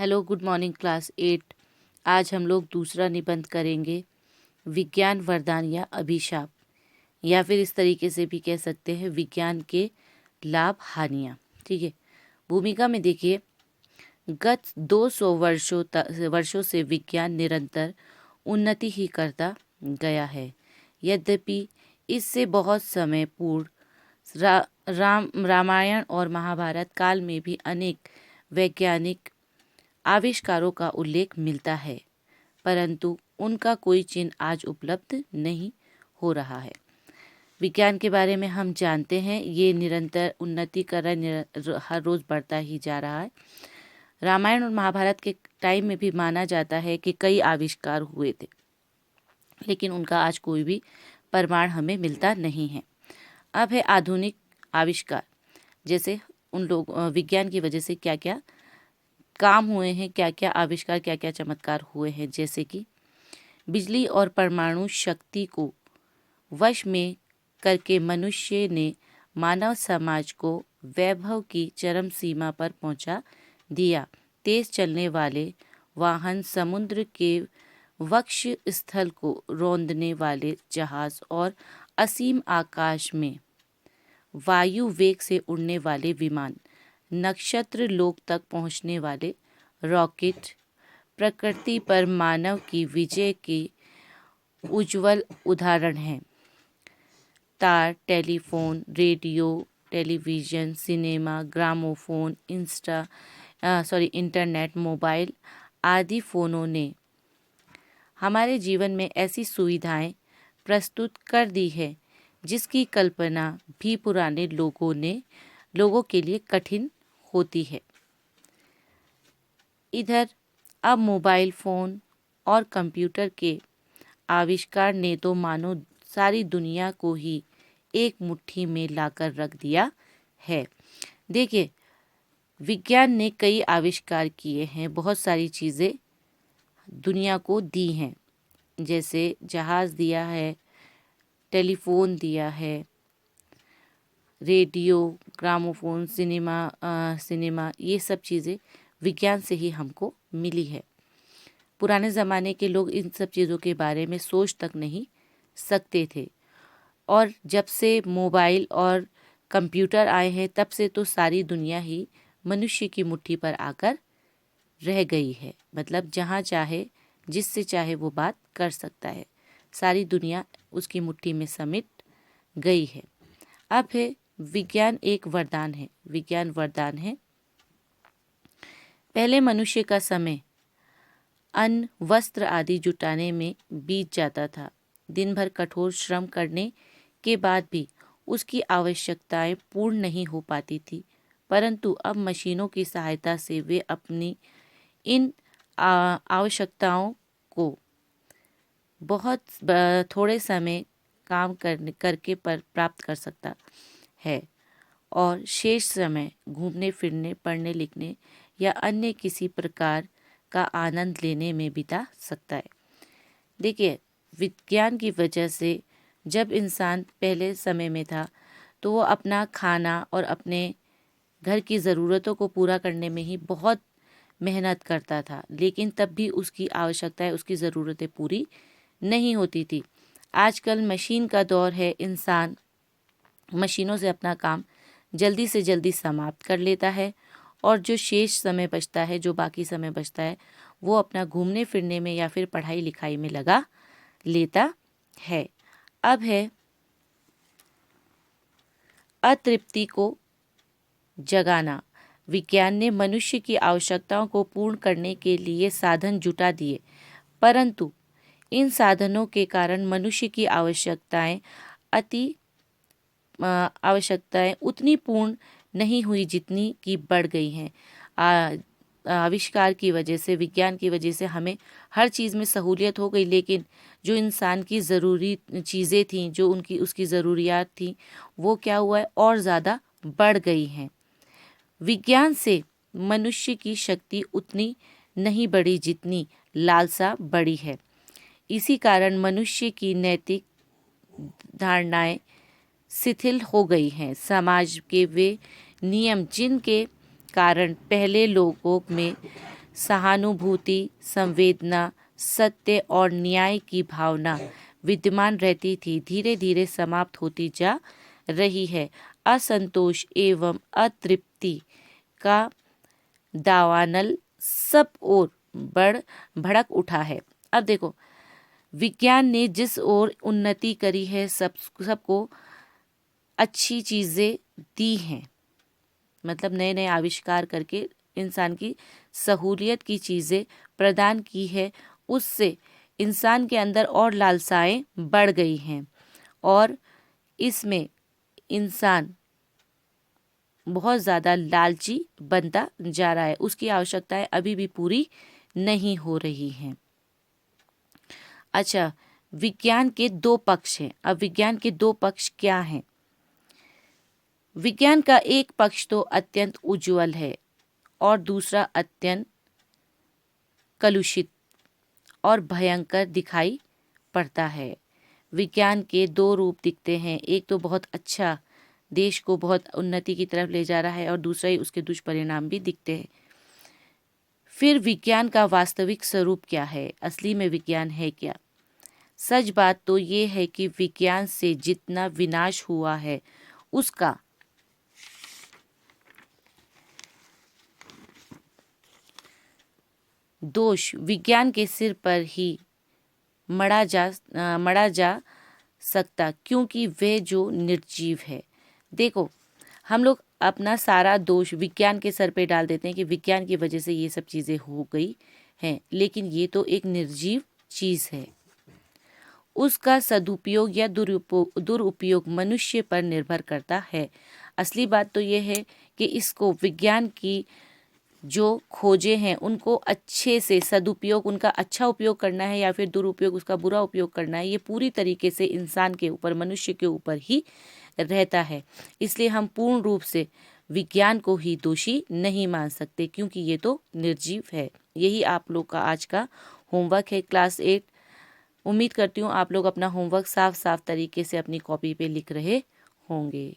Hello, good morning class 8। आज हम लोग दूसरा निबंध करेंगे, विज्ञान वरदान या अभिशाप, या फिर इस तरीके से भी कह सकते हैं विज्ञान के लाभ हानियाँ। ठीक है, भूमिका में देखिए, गत 200 वर्षों से विज्ञान निरंतर उन्नति ही करता गया है। यद्यपि इससे बहुत समय पूर्व रामायण और महाभारत काल में भी अनेक वैज्ञानिक आविष्कारों का उल्लेख मिलता है, परंतु उनका कोई चिन्ह आज उपलब्ध नहीं हो रहा है। विज्ञान के बारे में हम जानते हैं, ये निरंतर उन्नति कर रहा है, हर रोज़ बढ़ता ही जा रहा है। रामायण और महाभारत के टाइम में भी माना जाता है कि कई आविष्कार हुए थे, लेकिन उनका आज कोई भी प्रमाण हमें मिलता नहीं है। अब है आधुनिक आविष्कार, जैसे उन लोग विज्ञान की वजह से क्या क्या काम हुए हैं, क्या क्या आविष्कार, क्या क्या चमत्कार हुए हैं। जैसे कि बिजली और परमाणु शक्ति को वश में करके मनुष्य ने मानव समाज को वैभव की चरम सीमा पर पहुंचा दिया। तेज चलने वाले वाहन, समुद्र के वक्ष स्थल को रौंदने वाले जहाज और असीम आकाश में वायु वेग से उड़ने वाले विमान, नक्षत्र लोक तक पहुंचने वाले रॉकेट, प्रकृति पर मानव की विजय के उज्जवल उदाहरण हैं। तार, telephone, radio, television, cinema, gramophone, internet, mobile आदि फ़ोनों ने हमारे जीवन में ऐसी सुविधाएं प्रस्तुत कर दी है जिसकी कल्पना भी पुराने लोगों के लिए कठिन होती है। इधर अब मोबाइल फ़ोन और कंप्यूटर के आविष्कार ने तो मानो सारी दुनिया को ही एक मुट्ठी में लाकर रख दिया है। देखिए, विज्ञान ने कई आविष्कार किए हैं, बहुत सारी चीज़ें दुनिया को दी हैं। जैसे जहाज़ दिया है, टेलीफोन दिया है, रेडियो, ग्रामोफोन, सिनेमा, ये सब चीज़ें विज्ञान से ही हमको मिली है। पुराने ज़माने के लोग इन सब चीज़ों के बारे में सोच तक नहीं सकते थे, और जब से मोबाइल और कंप्यूटर आए हैं तब से तो सारी दुनिया ही मनुष्य की मुट्ठी पर आकर रह गई है। मतलब जहाँ चाहे, जिससे चाहे वो बात कर सकता है। सारी दुनिया उसकी मुट्ठी में समिट गई है। अब है विज्ञान एक वरदान है। विज्ञान वरदान है। पहले मनुष्य का समय अन्न, वस्त्र आदि जुटाने में बीत जाता था। दिन भर कठोर श्रम करने के बाद भी उसकी आवश्यकताएं पूर्ण नहीं हो पाती थी, परंतु अब मशीनों की सहायता से वे अपनी इन आवश्यकताओं को बहुत थोड़े समय काम करके प्राप्त कर सकता है, और शेष समय घूमने फिरने, पढ़ने लिखने या अन्य किसी प्रकार का आनंद लेने में बिता सकता है। देखिए, विज्ञान की वजह से जब इंसान पहले समय में था तो वो अपना खाना और अपने घर की ज़रूरतों को पूरा करने में ही बहुत मेहनत करता था, लेकिन तब भी उसकी आवश्यकताएं, उसकी ज़रूरतें पूरी नहीं होती थी। आजकल मशीन का दौर है, इंसान मशीनों से अपना काम जल्दी से जल्दी समाप्त कर लेता है, और जो शेष समय बचता है, जो बाकी समय बचता है, वो अपना घूमने फिरने में या फिर पढ़ाई लिखाई में लगा लेता है। अब है अतृप्ति को जगाना। विज्ञान ने मनुष्य की आवश्यकताओं को पूर्ण करने के लिए साधन जुटा दिए, परंतु इन साधनों के कारण मनुष्य की आवश्यकताएं उतनी पूर्ण नहीं हुई जितनी की बढ़ गई हैं। आविष्कार की वजह से, विज्ञान की वजह से हमें हर चीज़ में सहूलियत हो गई, लेकिन जो इंसान की ज़रूरी चीज़ें थीं, जो उसकी ज़रूरियात थी, वो क्या हुआ है, और ज़्यादा बढ़ गई हैं। विज्ञान से मनुष्य की शक्ति उतनी नहीं बढ़ी जितनी लालसा बढ़ी है। इसी कारण मनुष्य की नैतिक धारणाएं शिथिल हो गई हैं। समाज के वे नियम जिनके कारण पहले लोगों में सहानुभूति, संवेदना, सत्य और न्याय की भावना विद्यमान रहती थी, धीरे धीरे समाप्त होती जा रही है। असंतोष एवं अतृप्ति का दावानल सब ओर भड़क उठा है। अब देखो, विज्ञान ने जिस ओर उन्नति करी है, सबको अच्छी चीज़ें दी हैं, मतलब नए नए आविष्कार करके इंसान की सहूलियत की चीज़ें प्रदान की है, उससे इंसान के अंदर और लालसाएं बढ़ गई हैं और इसमें इंसान बहुत ज़्यादा लालची बनता जा रहा है। उसकी आवश्यकताएं अभी भी पूरी नहीं हो रही हैं। अच्छा, विज्ञान के दो पक्ष हैं। अब विज्ञान के दो पक्ष क्या हैं? विज्ञान का एक पक्ष तो अत्यंत उज्जवल है और दूसरा अत्यंत कलुषित और भयंकर दिखाई पड़ता है। विज्ञान के दो रूप दिखते हैं, एक तो बहुत अच्छा, देश को बहुत उन्नति की तरफ ले जा रहा है, और दूसरा ही उसके दुष्परिणाम भी दिखते हैं। फिर विज्ञान का वास्तविक स्वरूप क्या है? असली में विज्ञान है क्या? सच बात तो ये है कि विज्ञान से जितना विनाश हुआ है उसका दोष विज्ञान के सिर पर ही मढ़ा जा सकता, क्योंकि वह जो निर्जीव है। देखो, हम लोग अपना सारा दोष विज्ञान के सर पे डाल देते हैं कि विज्ञान की वजह से ये सब चीज़ें हो गई हैं, लेकिन ये तो एक निर्जीव चीज़ है। उसका सदुपयोग या दुरुपयोग मनुष्य पर निर्भर करता है। असली बात तो ये है कि इसको विज्ञान की जो खोजें हैं उनको अच्छे से सदुपयोग, उनका अच्छा उपयोग करना है या फिर दुरुपयोग, उसका बुरा उपयोग करना है, ये पूरी तरीके से इंसान के ऊपर, मनुष्य के ऊपर ही रहता है। इसलिए हम पूर्ण रूप से विज्ञान को ही दोषी नहीं मान सकते, क्योंकि ये तो निर्जीव है। यही आप लोग का आज का होमवर्क है, क्लास 8। उम्मीद करती हूँ आप लोग अपना होमवर्क साफ साफ तरीके से अपनी कॉपी पे लिख रहे होंगे।